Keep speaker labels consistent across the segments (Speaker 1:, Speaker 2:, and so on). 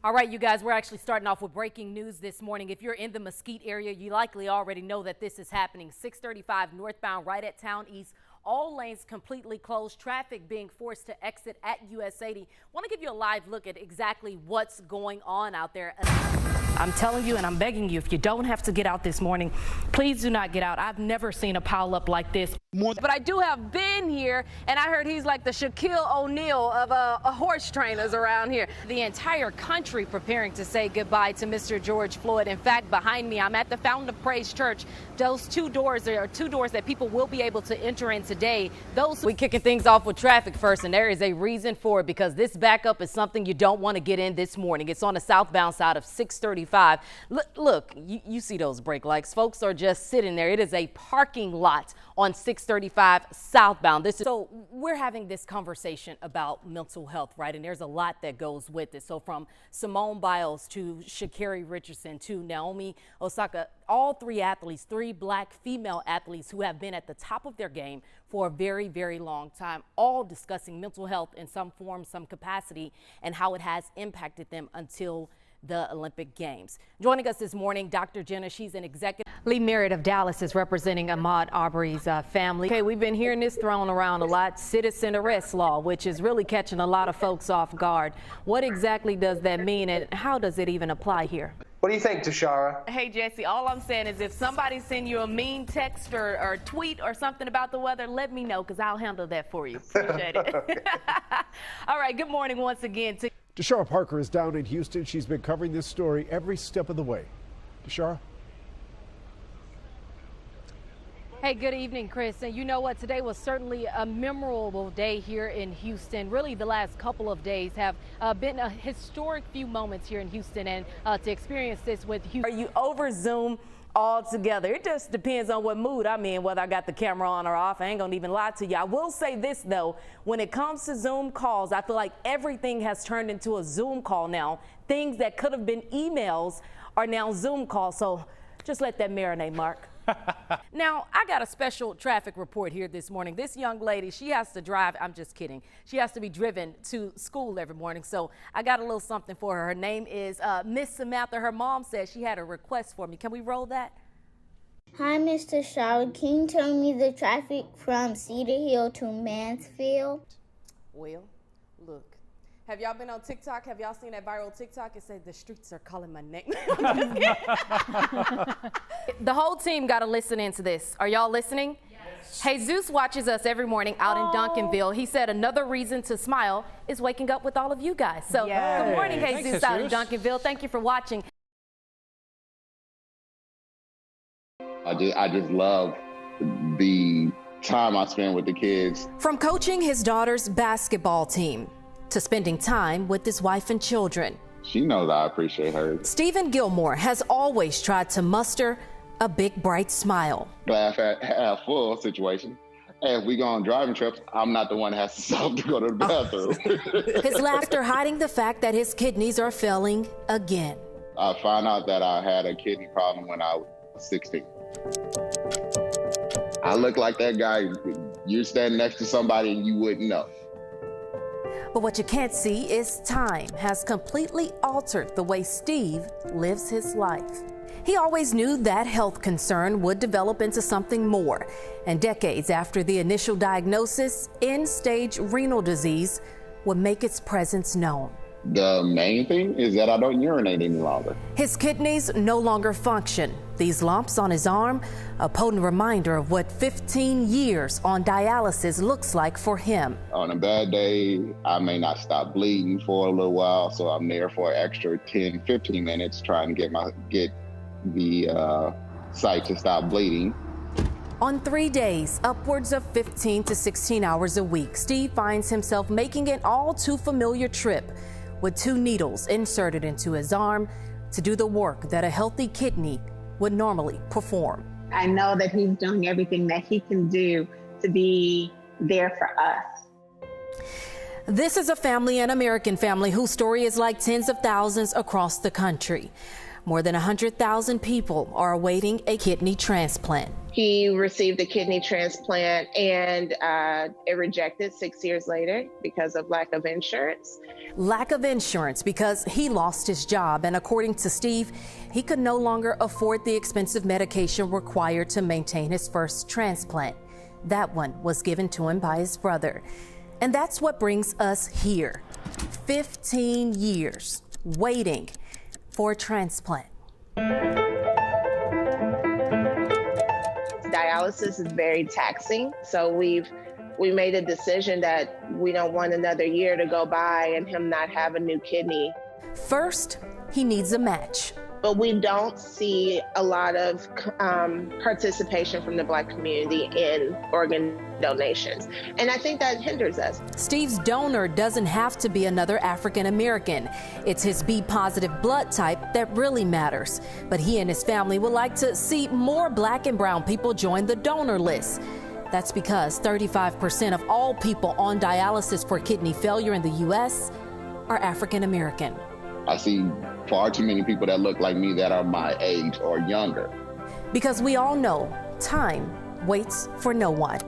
Speaker 1: All right, you guys, we're actually starting off with breaking news this morning. If you're in the Mesquite area, you likely already know that this is happening. 635 northbound right at Town East. All lanes completely closed, traffic being forced to exit at US 80. Want to give you a live look at exactly what's going on out there. I'm telling you and I'm begging you, if you don't have to get out this morning, please do not get out. I've never seen a pileup like this.
Speaker 2: But I do have Ben here, and I heard he's like the Shaquille O'Neal of horse trainers around here.
Speaker 1: The entire country preparing to say goodbye to Mr. George Floyd. In fact, behind me, I'm at the Fountain of Praise Church. Those two doors are two doors that people will be able to enter in today. We kicking things off with traffic first, and there is a reason for it, because this backup is something you don't want to get in this morning. It's on the southbound side of 635. Look, you see those brake lights. Folks are just sitting there. It is a parking lot on 635 southbound. So we're having this conversation about mental health, right? And there's a lot that goes with it. So from Simone Biles to Sha'Carri Richardson to Naomi Osaka, all three athletes, three black female athletes who have been at the top of their game for a very, very long time, all discussing mental health in some form, some capacity, and how it has impacted them until the Olympic Games. Joining us this morning, Dr. Jenna, she's an executive. Lee Merritt of Dallas is representing Ahmaud Arbery's family. Okay, we've been hearing this thrown around a lot, citizen arrest law, which is really catching a lot of folks off guard. What exactly does that mean, and how does it even apply here?
Speaker 3: What do you think, Tashara?
Speaker 2: Hey, Jesse, all I'm saying is if somebody send you a mean text or tweet or something about the weather, let me know, because I'll handle that for you. Appreciate it. All right, good morning once again.
Speaker 4: Tashara Parker is down in Houston. She's been covering this story every step of the way. Tashara?
Speaker 1: Hey, good evening, Chris. And you know what? Today was certainly a memorable day here in Houston. Really, the last couple of days have been a historic few moments here in Houston. And to experience this with Houston. Are you over Zoom altogether? It just depends on what mood I'm in, whether I got the camera on or off. I ain't gonna even lie to you. I will say this, though. When it comes to Zoom calls, I feel like everything has turned into a Zoom call now. Things that could have been emails are now Zoom calls. So just let that marinate, Mark. Now, I got a special traffic report here this morning. This young lady, she has to drive. I'm just kidding. She has to be driven to school every morning. So I got a little something for her. Her name is Miss Samantha. Her mom said she had a request for me. Can we roll that?
Speaker 5: Hi, Mr. Shaw. Can you tell me the traffic from Cedar Hill to Mansfield?
Speaker 1: Well, look. Have y'all been on TikTok? Have y'all seen that viral TikTok? It said the streets are calling my name. The whole team got to listen into this. Are y'all listening? Yes. Jesus watches us every morning out in Duncanville. He said another reason to smile is waking up with all of you guys. So good morning, Jesus out in Duncanville. Thank you for watching.
Speaker 6: I just love the time I spend with the kids.
Speaker 1: From coaching his daughter's basketball team to spending time with his wife and children.
Speaker 6: She knows I appreciate her.
Speaker 1: Stephen Gilmore has always tried to muster a big, bright smile.
Speaker 6: Glass half full situation. And if we go on driving trips, I'm not the one that has to stop to go to the bathroom.
Speaker 1: His laughter hiding the fact that his kidneys are failing again.
Speaker 6: I found out that I had a kidney problem when I was 16. I look like that guy. You're standing next to somebody and you wouldn't know.
Speaker 1: But what you can't see is time has completely altered the way Steve lives his life. He always knew that health concern would develop into something more. And decades after the initial diagnosis, end-stage renal disease would make its presence known.
Speaker 6: The main thing is that I don't urinate any longer.
Speaker 1: His kidneys no longer function. These lumps on his arm, a potent reminder of what 15 years on dialysis looks like for him.
Speaker 6: On a bad day, I may not stop bleeding for a little while, so I'm there for an extra 10, 15 minutes trying to get the site to stop bleeding.
Speaker 1: On 3 days, upwards of 15 to 16 hours a week, Steve finds himself making an all too familiar trip with 2 needles inserted into his arm to do the work that a healthy kidney would normally perform.
Speaker 7: I know that he's doing everything that he can do to be there for us.
Speaker 1: This is a family, an American family, whose story is like tens of thousands across the country. More than 100,000 people are awaiting a kidney transplant.
Speaker 3: He received a kidney transplant and it rejected 6 years later because of lack of insurance.
Speaker 1: Lack of insurance because he lost his job, and according to Steve, he could no longer afford the expensive medication required to maintain his first transplant. That one was given to him by his brother. And that's what brings us here. 15 years waiting for a transplant.
Speaker 3: Dialysis is very taxing, so we made a decision that we don't want another year to go by and him not have a new kidney.
Speaker 1: First, he needs a match.
Speaker 3: But we don't see a lot of participation from the Black community in organ donations. And I think that hinders us.
Speaker 1: Steve's donor doesn't have to be another African American. It's his B positive blood type that really matters. But he and his family would like to see more Black and brown people join the donor list. That's because 35% of all people on dialysis for kidney failure in the U.S. are African American.
Speaker 6: I see far too many people that look like me that are my age or younger.
Speaker 1: Because we all know time waits for no one.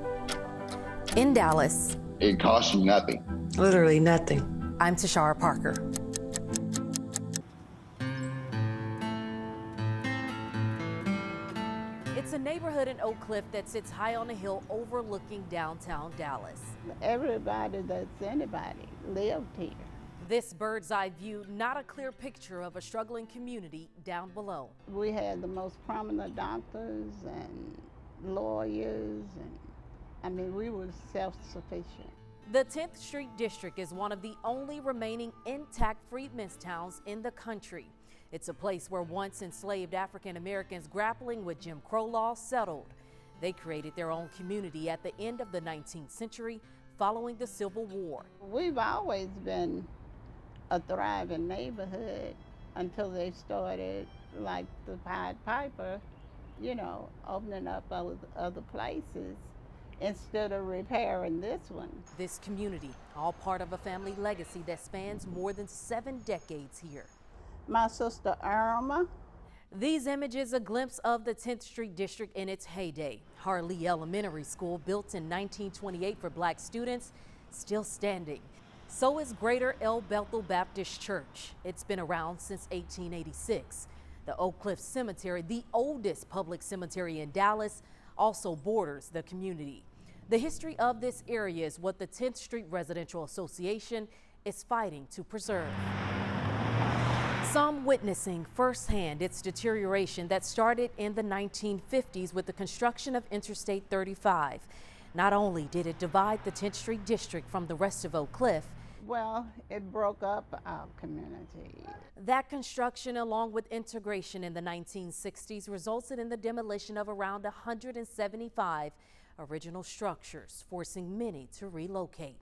Speaker 1: In Dallas,
Speaker 6: it costs you nothing.
Speaker 8: Literally nothing.
Speaker 1: I'm Tashara Parker. It's a neighborhood in Oak Cliff that sits high on a hill overlooking downtown Dallas.
Speaker 9: Everybody that's anybody lived here.
Speaker 1: This bird's eye view, not a clear picture of a struggling community down below.
Speaker 9: We had the most prominent doctors and lawyers, and I mean, we were self-sufficient.
Speaker 1: The 10th Street District is one of the only remaining intact freedmen's towns in the country. It's a place where once enslaved African Americans grappling with Jim Crow laws settled. They created their own community at the end of the 19th century following the Civil War.
Speaker 9: We've always been a thriving neighborhood until they started, like the Pied Piper, you know, opening up other places instead of repairing this one.
Speaker 1: This community, all part of a family legacy that spans more than 7 decades here.
Speaker 9: My sister Irma.
Speaker 1: These images, a glimpse of the 10th Street District in its heyday. Harley Elementary School, built in 1928 for Black students, still standing. So is Greater El Bethel Baptist Church. It's been around since 1886. The Oak Cliff Cemetery, the oldest public cemetery in Dallas, also borders the community. The history of this area is what the 10th Street Residential Association is fighting to preserve. Some witnessing firsthand its deterioration that started in the 1950s with the construction of Interstate 35. Not only did it divide the 10th Street District from the rest of Oak Cliff,
Speaker 9: well, it broke up our community.
Speaker 1: That construction, along with integration in the 1960s, resulted in the demolition of around 175 original structures, forcing many to relocate.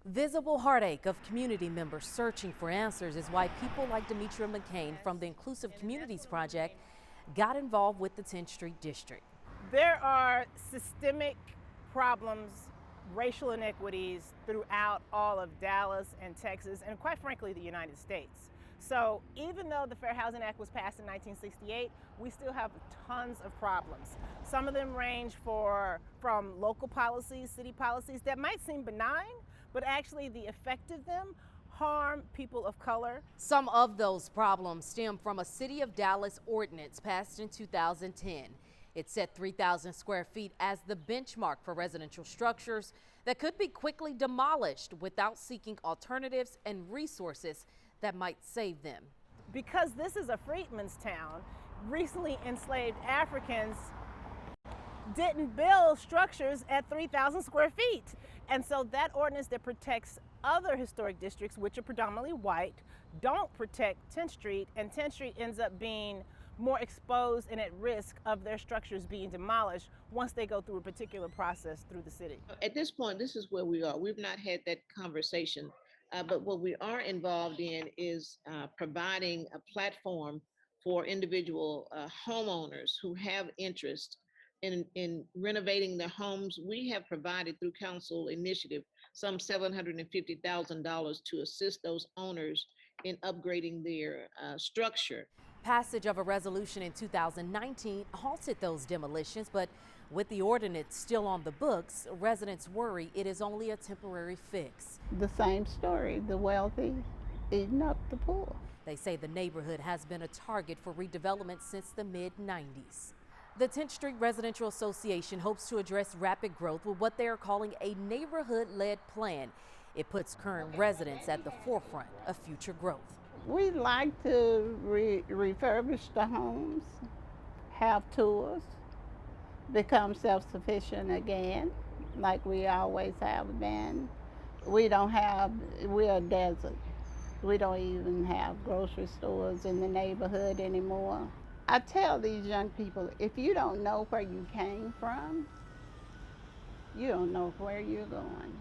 Speaker 1: Visible heartache of community members searching for answers is why people like Demetria McCain from the Inclusive Communities Project got involved with the 10th Street District.
Speaker 10: There are systemic problems, racial inequities throughout all of Dallas and Texas, and quite frankly, the United States. So even though the Fair Housing Act was passed in 1968, we still have tons of problems. Some of them range from local policies, city policies that might seem benign, but actually the effect of them harm people of color.
Speaker 1: Some of those problems stem from a City of Dallas ordinance passed in 2010. It set 3,000 square feet as the benchmark for residential structures that could be quickly demolished without seeking alternatives and resources that might save them.
Speaker 10: Because this is a freedmen's town, recently enslaved Africans didn't build structures at 3,000 square feet. And so that ordinance that protects other historic districts, which are predominantly white, don't protect 10th Street, and 10th Street ends up being more exposed and at risk of their structures being demolished once they go through a particular process through the city.
Speaker 11: At this point, this is where we are. We've not had that conversation, but what we are involved in is providing a platform for individual homeowners who have interest in renovating their homes. We have provided through council initiative some $750,000 to assist those owners in upgrading their structure.
Speaker 1: Passage of a resolution in 2019 halted those demolitions, but with the ordinance still on the books, residents worry it is only a temporary fix.
Speaker 9: The same story, the wealthy eating up the poor.
Speaker 1: They say the neighborhood has been a target for redevelopment since the mid-90s. The 10th Street Residential Association hopes to address rapid growth with what they are calling a neighborhood-led plan. It puts current residents at the forefront of future growth.
Speaker 9: We like to refurbish the homes, have tours, become self-sufficient again, like we always have been. We're a desert. We don't even have grocery stores in the neighborhood anymore. I tell these young people, if you don't know where you came from, you don't know where you're going.